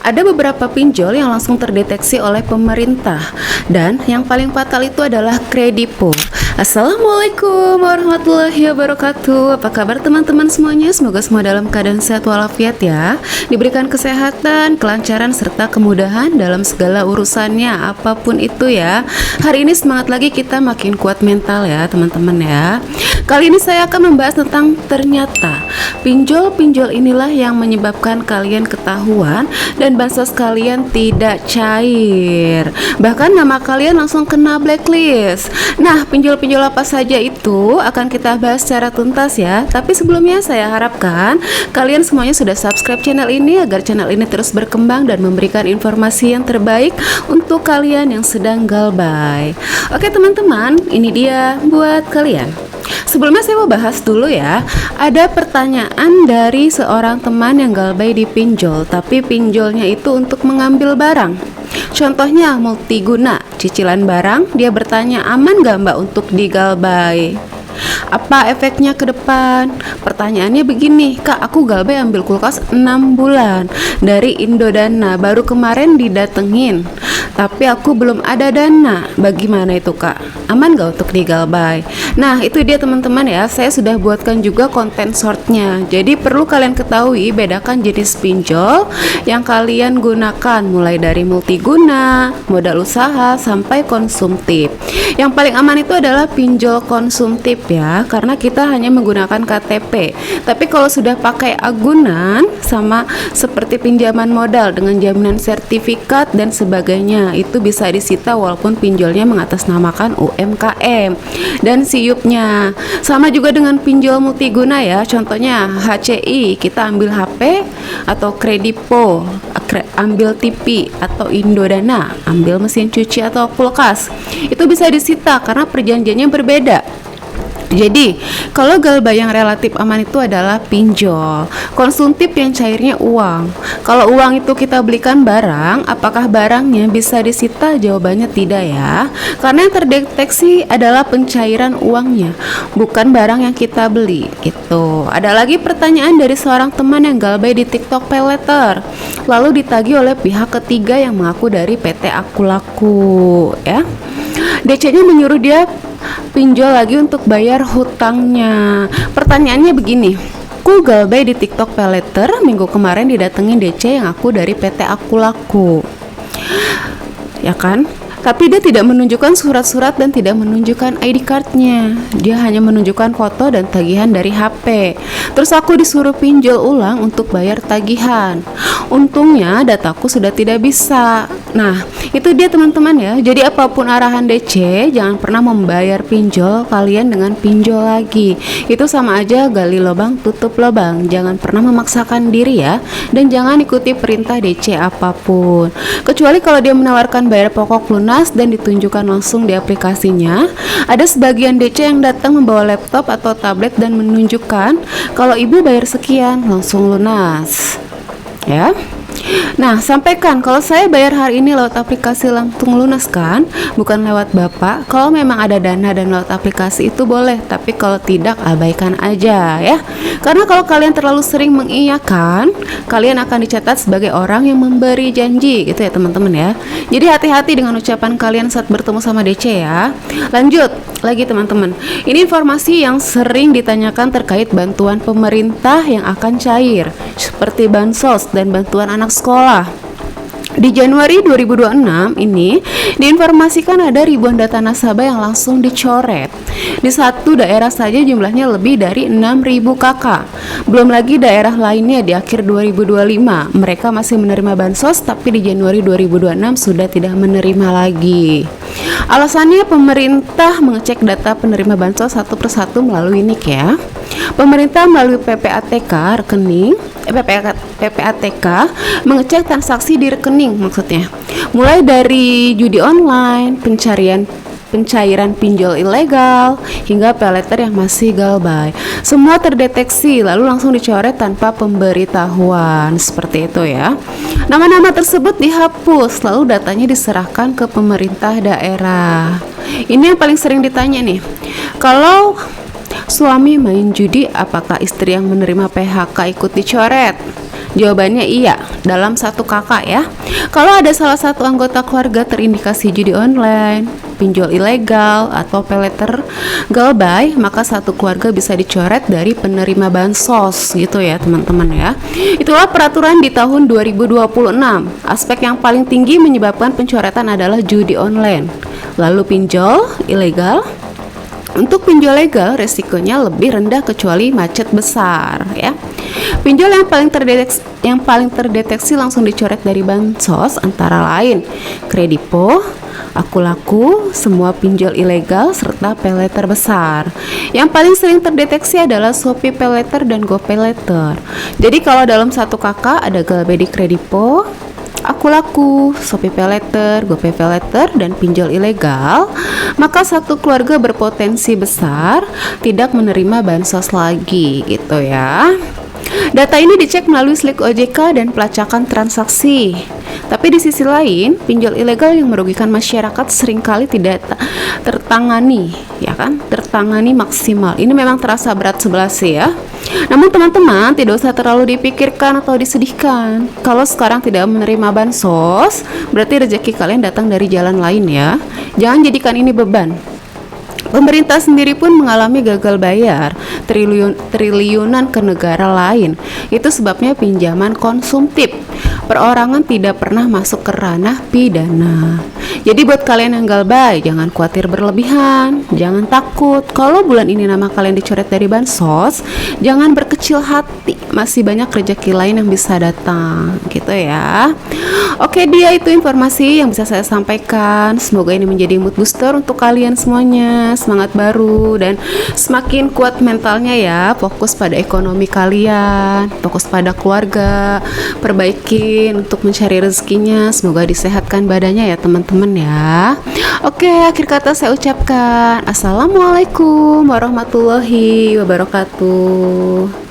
Ada beberapa pinjol yang langsung terdeteksi oleh pemerintah dan yang paling fatal itu adalah kredipo. Assalamualaikum warahmatullahi wabarakatuh. Apa kabar teman-teman semuanya? Semoga semua dalam keadaan sehat walafiat ya. Diberikan kesehatan, kelancaran serta kemudahan dalam segala urusannya apapun itu ya. Hari ini semangat lagi, kita makin kuat mental ya teman-teman ya. Kali ini saya akan membahas tentang ternyata pinjol-pinjol inilah yang menyebabkan kalian ketahuan dan bansos kalian tidak cair. Bahkan nama kalian langsung kena blacklist. Nah, pinjol-pinjol apa saja itu akan kita bahas secara tuntas ya. Tapi sebelumnya saya harapkan kalian semuanya sudah subscribe channel ini agar channel ini terus berkembang dan memberikan informasi yang terbaik untuk kalian yang sedang galbay. Oke teman-teman, ini dia buat kalian. Sebelumnya saya mau bahas dulu ya. Ada pertanyaan dari seorang teman yang galbay di pinjol, tapi pinjolnya itu untuk mengambil barang. Contohnya multiguna, cicilan barang. Dia bertanya, aman gak mbak untuk digalbay? Apa efeknya ke depan? Pertanyaannya begini, kak, aku galbay ambil kulkas 6 bulan dari Indodana, baru kemarin didatengin, tapi aku belum ada dana. Bagaimana itu kak? Aman gak untuk digalbay? Nah itu dia teman-teman ya, saya sudah buatkan juga konten shortnya. Jadi perlu kalian ketahui, bedakan jenis pinjol yang kalian gunakan, mulai dari multiguna, modal usaha, sampai konsumtif. Yang paling aman itu adalah pinjol konsumtif ya, karena kita hanya menggunakan KTP. Tapi kalau sudah pakai agunan, sama seperti pinjaman modal dengan jaminan sertifikat dan sebagainya, itu bisa disita walaupun pinjolnya mengatasnamakan UMKM dan siupnya. Sama juga dengan pinjol multiguna ya, contohnya HCI, kita ambil HP, atau kredipo, ambil TV, atau Indodana, ambil mesin cuci atau kulkas. Itu bisa disita karena perjanjiannya berbeda. Jadi, kalau galbay yang relatif aman itu adalah pinjol. Konsumtif yang cairnya uang. Kalau uang itu kita belikan barang, apakah barangnya bisa disita? Jawabannya tidak ya. Karena yang terdeteksi adalah pencairan uangnya, bukan barang yang kita beli. Gitu. Ada lagi pertanyaan dari seorang teman yang galbay di TikTok paylater, lalu ditagih oleh pihak ketiga yang mengaku dari PT Akulaku ya. DC-nya menyuruh dia pinjol lagi untuk bayar hutangnya. Pertanyaannya begini, aku galbay di TikTok paylater, minggu kemarin didatengin DC yang aku dari PT Akulaku, ya kan? Tapi dia tidak menunjukkan surat-surat dan tidak menunjukkan ID cardnya. Dia hanya menunjukkan foto dan tagihan dari HP. Terus aku disuruh pinjol ulang untuk bayar tagihan. Untungnya dataku sudah tidak bisa. Nah, itu dia teman-teman ya. Jadi apapun arahan DC, jangan pernah membayar pinjol kalian dengan pinjol lagi. Itu sama aja gali lubang tutup lubang. Jangan pernah memaksakan diri ya. Dan jangan ikuti perintah DC apapun. Kecuali kalau dia menawarkan bayar pokok lunas dan ditunjukkan langsung di aplikasinya. Ada sebagian DC yang datang membawa laptop atau tablet dan menunjukkan kalau ibu bayar sekian langsung lunas ya. Nah, sampaikan kalau saya bayar hari ini lewat aplikasi langsung lunas kan, bukan lewat bapak. Kalau memang ada dana dan lewat aplikasi itu boleh, tapi kalau tidak abaikan aja ya. Karena kalau kalian terlalu sering mengiyakan, kalian akan dicatat sebagai orang yang memberi janji gitu ya teman-teman ya. Jadi hati-hati dengan ucapan kalian saat bertemu sama DC ya. Lanjut lagi teman-teman, ini informasi yang sering ditanyakan terkait bantuan pemerintah yang akan cair, seperti bansos dan bantuan anak sekolah. Di Januari 2026 ini diinformasikan ada ribuan data nasabah yang langsung dicoret. Di satu daerah saja jumlahnya lebih dari 6.000 kakak. Belum lagi daerah lainnya di akhir 2025 mereka masih menerima bansos, tapi di Januari 2026 sudah tidak menerima lagi. Alasannya pemerintah mengecek data penerima bansos satu persatu melalui NIK ya. Pemerintah melalui PPATK mengecek transaksi di rekening maksudnya. Mulai dari judi online, pencairan pinjol ilegal, hingga paylater yang masih galbay. Semua terdeteksi lalu langsung dicoret tanpa pemberitahuan. Seperti itu ya. Nama-nama tersebut dihapus, lalu datanya diserahkan ke pemerintah daerah. Ini yang paling sering ditanya nih. Kalau suami main judi, apakah istri yang menerima PHK ikut dicoret? Jawabannya iya, dalam satu kakak ya. Kalau ada salah satu anggota keluarga terindikasi judi online, pinjol ilegal, atau peleter galbay, maka satu keluarga bisa dicoret dari penerima bansos gitu ya teman-teman ya. Itulah peraturan di tahun 2026. Aspek yang paling tinggi menyebabkan pencoretan adalah judi online. Lalu pinjol ilegal. Untuk pinjol legal resikonya lebih rendah kecuali macet besar ya. Pinjol yang paling terdeteksi langsung dicoret dari bansos antara lain Kredipo, Akulaku, semua pinjol ilegal serta paylater besar. Yang paling sering terdeteksi adalah Shopee Paylater dan GoPaylater. Jadi kalau dalam satu kakak ada galbay di Kredipo, Akulaku, Shopee Paylater, GoPay Paylater, dan pinjol ilegal, maka satu keluarga berpotensi besar tidak menerima bansos lagi gitu ya. Data ini dicek melalui slip OJK dan pelacakan transaksi. Tapi di sisi lain, pinjol ilegal yang merugikan masyarakat seringkali tidak tertangani, ya kan? Tertangani maksimal. Ini memang terasa berat sebelah sih ya. Namun teman-teman tidak usah terlalu dipikirkan atau disedihkan. Kalau sekarang tidak menerima bansos, berarti rezeki kalian datang dari jalan lain ya. Jangan jadikan ini beban. Pemerintah sendiri pun mengalami gagal bayar triliunan ke negara lain. Itu sebabnya pinjaman konsumtif perorangan tidak pernah masuk ke ranah pidana. Jadi buat kalian yang galbay, jangan khawatir berlebihan, jangan takut. Kalau bulan ini nama kalian dicoret dari bansos, jangan berkecil hati. Masih banyak rezeki lain yang bisa datang, gitu ya. Oke, dia itu informasi yang bisa saya sampaikan. Semoga ini menjadi mood booster untuk kalian semuanya. Semangat baru dan semakin kuat mentalnya ya. Fokus pada ekonomi kalian, fokus pada keluarga, perbaiki untuk mencari rezekinya. Semoga disehatkan badannya ya teman-teman ya. Oke, akhir kata saya ucapkan Assalamualaikum warahmatullahi wabarakatuh.